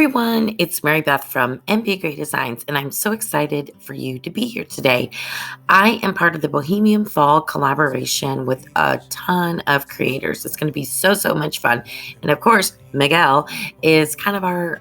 everyone, it's Mary Beth from MBGray Designs, and I'm so excited for you to be here today. I am part of the Bohemian Fall collaboration with a ton of creators. It's going to be so much fun. And of course, Miguel is kind of our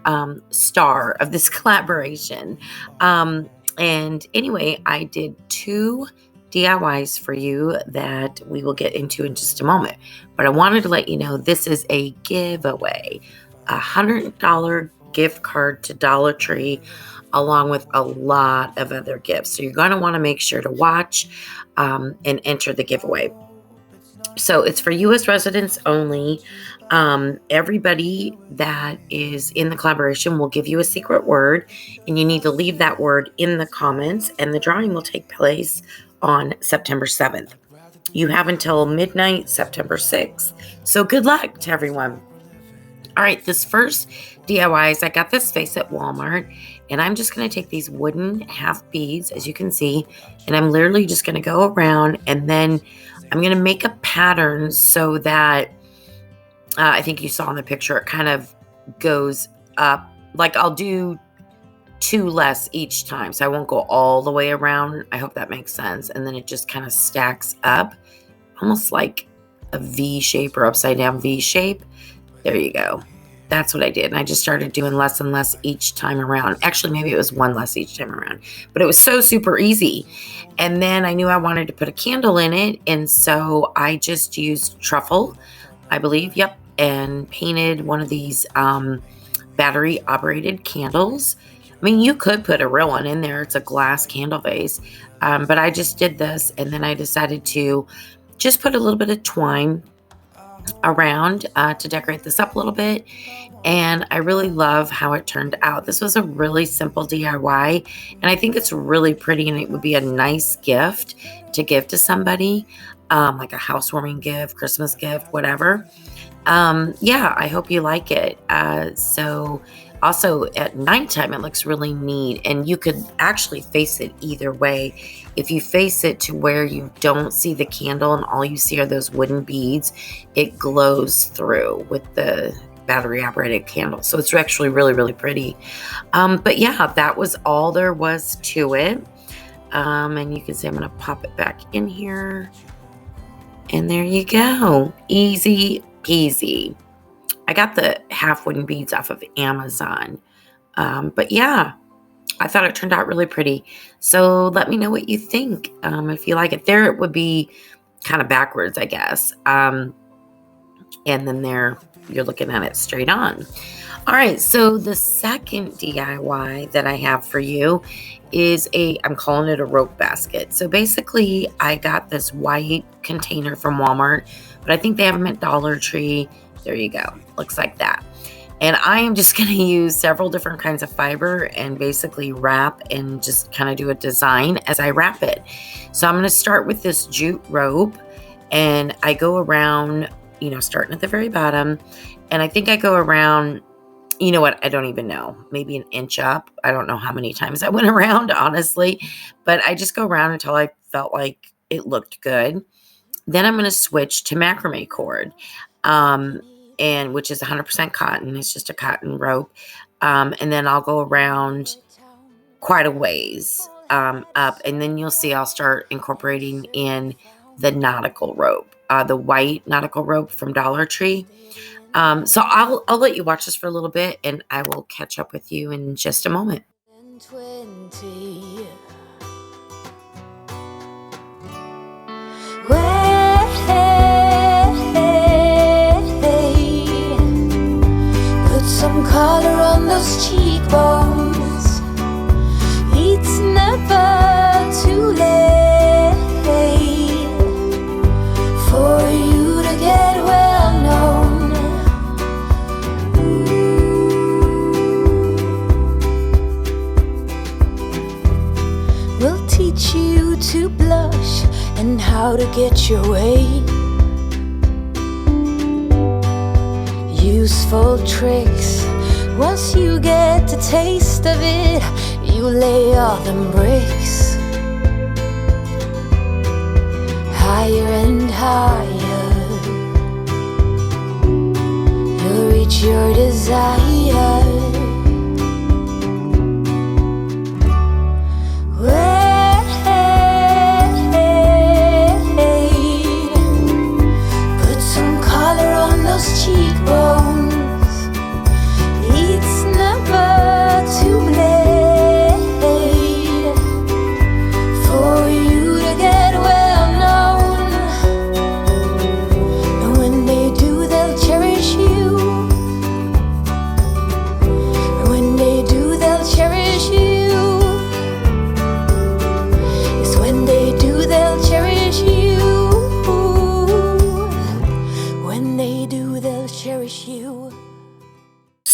star of this collaboration. And anyway, I did 2 DIYs for you that we will get into in just a moment. But I wanted to let you know this is a giveaway. $100 gift card to Dollar Tree, along with a lot of other gifts. So you're going to want to make sure to watch and enter the giveaway. So it's for U.S. residents only. Everybody that is in the collaboration will give you a secret word, and you need to leave that word in the comments, and the drawing will take place on September 7th. You have until midnight, September 6th. So good luck to everyone. All right, this first DIYs, I got this vase at Walmart, and I'm just going to take these wooden half beads, as you can see, and I'm literally just going to go around, and then I'm going to make a pattern so that I think you saw in the picture, it kind of goes up. Like I'll do 2 less each time, so I won't go all the way around. I hope that makes sense. And then it just kind of stacks up, almost like a V shape or upside down V shape. There you go. That's what I did. And I just started doing less and less each time around. Actually, maybe it was 1 less each time around. But it was so super easy. And then I knew I wanted to put a candle in it. And so I just used truffle, I believe. Yep. And painted one of these battery operated candles. I mean, you could put a real one in there. It's a glass candle vase. But I just did this. And then I decided to just put a little bit of twine around to decorate this up a little bit, and I really love how it turned out. This was a really simple DIY, and I think it's really pretty, and it would be a nice gift to give to somebody, like a housewarming gift, Christmas gift, whatever. Yeah, I hope you like it. So also at nighttime, it looks really neat, and you could actually face it either way. If you face it to where you don't see the candle and all you see are those wooden beads, it glows through with the battery operated candle. So it's actually really pretty. But yeah, that was all there was to it. And you can see I'm going to pop it back in here. And there you go. Easy peasy. I got the half wooden beads off of Amazon. But yeah, I thought it turned out really pretty. So let me know what you think. If you like it. There it would be kind of backwards, I guess. And then there you're looking at it straight on. All right, so the second DIY that I have for you is I'm calling it a rope basket. So basically I got this white container from Walmart, but I think they have them at Dollar Tree. There you go. Looks like that. And I am just going to use several different kinds of fiber and basically wrap and just kind of do a design as I wrap it. So I'm going to start with this jute rope, and I go around, starting at the very bottom. And I think I go around, you know what? I don't even know, maybe an inch up. I don't know how many times I went around, honestly, but I just go around until I felt like it looked good. Then I'm going to switch to macrame cord. And which is 100% cotton. It's just a cotton rope. And then I'll go around quite a ways up. And then you'll see I'll start incorporating in the nautical rope, the white nautical rope from Dollar Tree. So I'll let you watch this for a little bit, and I will catch up with you in just a moment. 20. Some color on those cheekbones. It's never too late for you to get well known. We'll teach you to blush and how to get your way. Useful tricks. Once you get the taste of it, you lay all them bricks higher and higher. You'll reach your desire.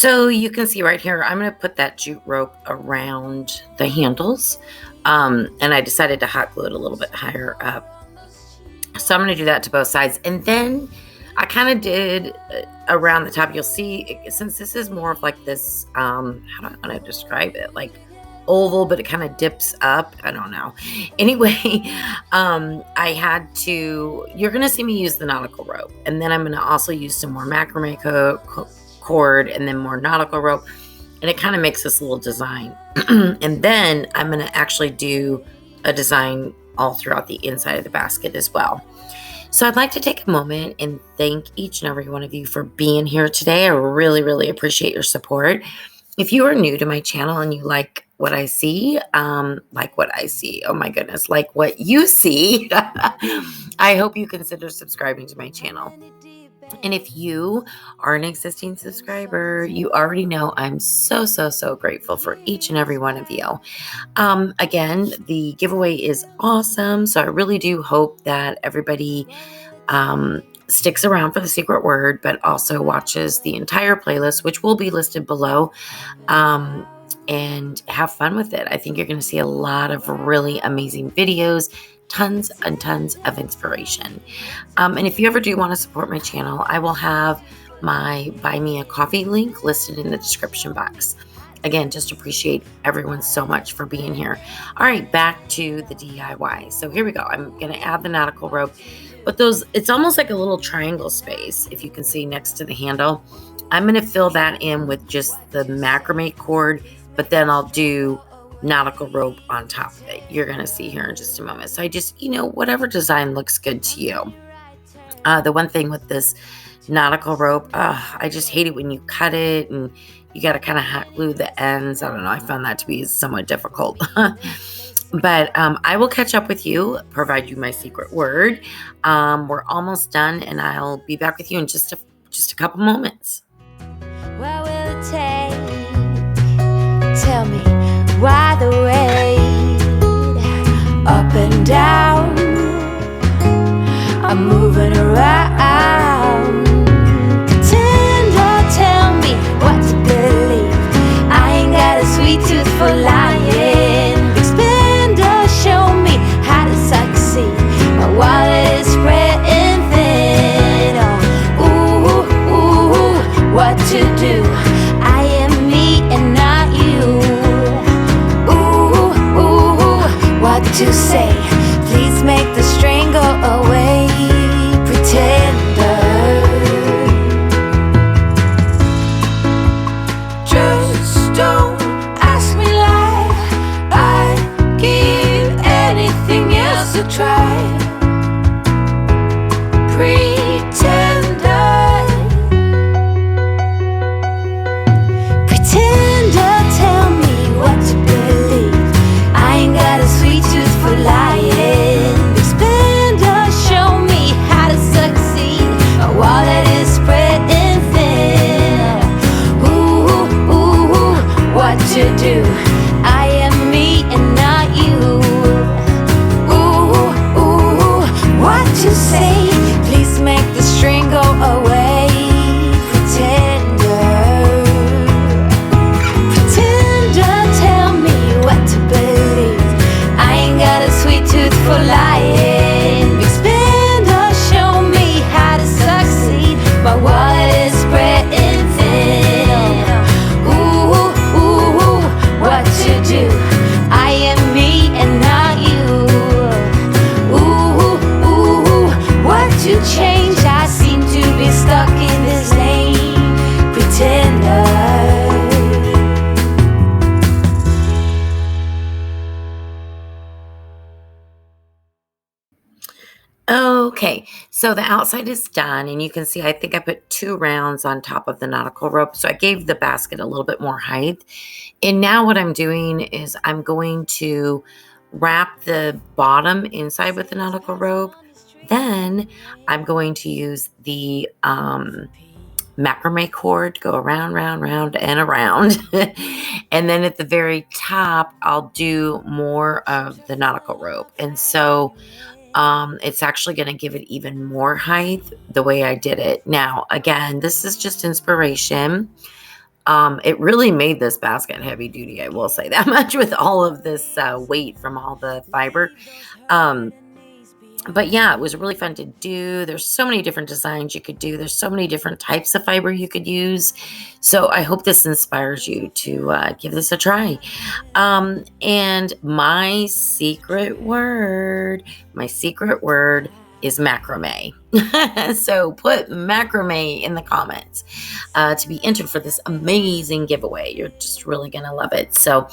So you can see right here, I'm going to put that jute rope around the handles. And I decided to hot glue it a little bit higher up. So I'm going to do that to both sides. And then I kind of did around the top. You'll see, since this is more of like this, how do I want to describe it? Like oval, but it kind of dips up. I don't know. Anyway, I had to, you're going to see me use the nautical rope. And then I'm going to also use some more macrame cord and then more nautical rope. And it kind of makes this little design. And then I'm going to actually do a design all throughout the inside of the basket as well. So I'd like to take a moment and thank each and every one of you for being here today. I really, really appreciate your support. If you are new to my channel and you like what I see, oh my goodness, like what you see, I hope you consider subscribing to my channel. And if you are an existing subscriber, you already know I'm so, so, so grateful for each and every one of you. Again, the giveaway is awesome. So I really do hope that everybody sticks around for the secret word, but also watches the entire playlist, which will be listed below, and have fun with it. I think you're going to see a lot of really amazing videos, tons and tons of inspiration. And if you ever do want to support my channel, I will have my Buy Me a Coffee link listed in the description box. Again, just appreciate everyone so much for being here. All right, back to the DIY. So here we go. I'm going to add the nautical rope, but it's almost like a little triangle space, if you can see next to the handle. I'm going to fill that in with just the macrame cord, but then I'll do nautical rope on top of it. You're going to see here in just a moment. So I just, whatever design looks good to you. The one thing with this nautical rope, I just hate it when you cut it and you got to kind of hot glue the ends. I don't know. I found that to be somewhat difficult. But I will catch up with you, provide you my secret word. We're almost done, and I'll be back with you in just a couple moments. What will it take? Tell me why the wait, up and down, I'm moving around. Pretend or tell me what to believe. I ain't got a sweet tooth for lying. Expand or show me how to succeed. My wallet is spreading thin. Oh, ooh, what to do? I am me and not you. What to say? Please make the string go away. Pretender, just don't ask me like I'd give anything else a try. Pretender, tell me what to believe. I ain't got a sweet tooth for lying. Expand or show me how to succeed. My wallet is spreading thin. Ooh, what to do? I am me and not you. Ooh, what to say? Please make the string go away. For lying, expand or show me how to succeed. My wallet is spreading thin. Ooh, what to do? I am me and not you. Ooh, what to change? I seem to be stuck in this lane. Pretender. Okay, so the outside is done, and you can see I think I put 2 rounds on top of the nautical rope, so I gave the basket a little bit more height. And now what I'm doing is I'm going to wrap the bottom inside with the nautical rope. Then I'm going to use the macrame cord, go around, round, and around. And then at the very top, I'll do more of the nautical rope. And so it's actually going to give it even more height the way I did it. Now, again, this is just inspiration. It really made this basket heavy duty, I will say that much, with all of this weight from all the fiber. But yeah, it was really fun to do. There's so many different designs you could do. There's so many different types of fiber you could use. So I hope this inspires you to give this a try. And my secret word is macrame. So put macrame in the comments to be entered for this amazing giveaway. You're just really going to love it. So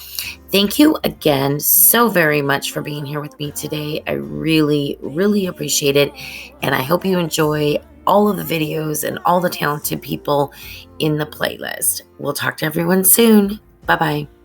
thank you again so very much for being here with me today. I really, really appreciate it. And I hope you enjoy all of the videos and all the talented people in the playlist. We'll talk to everyone soon. Bye-bye.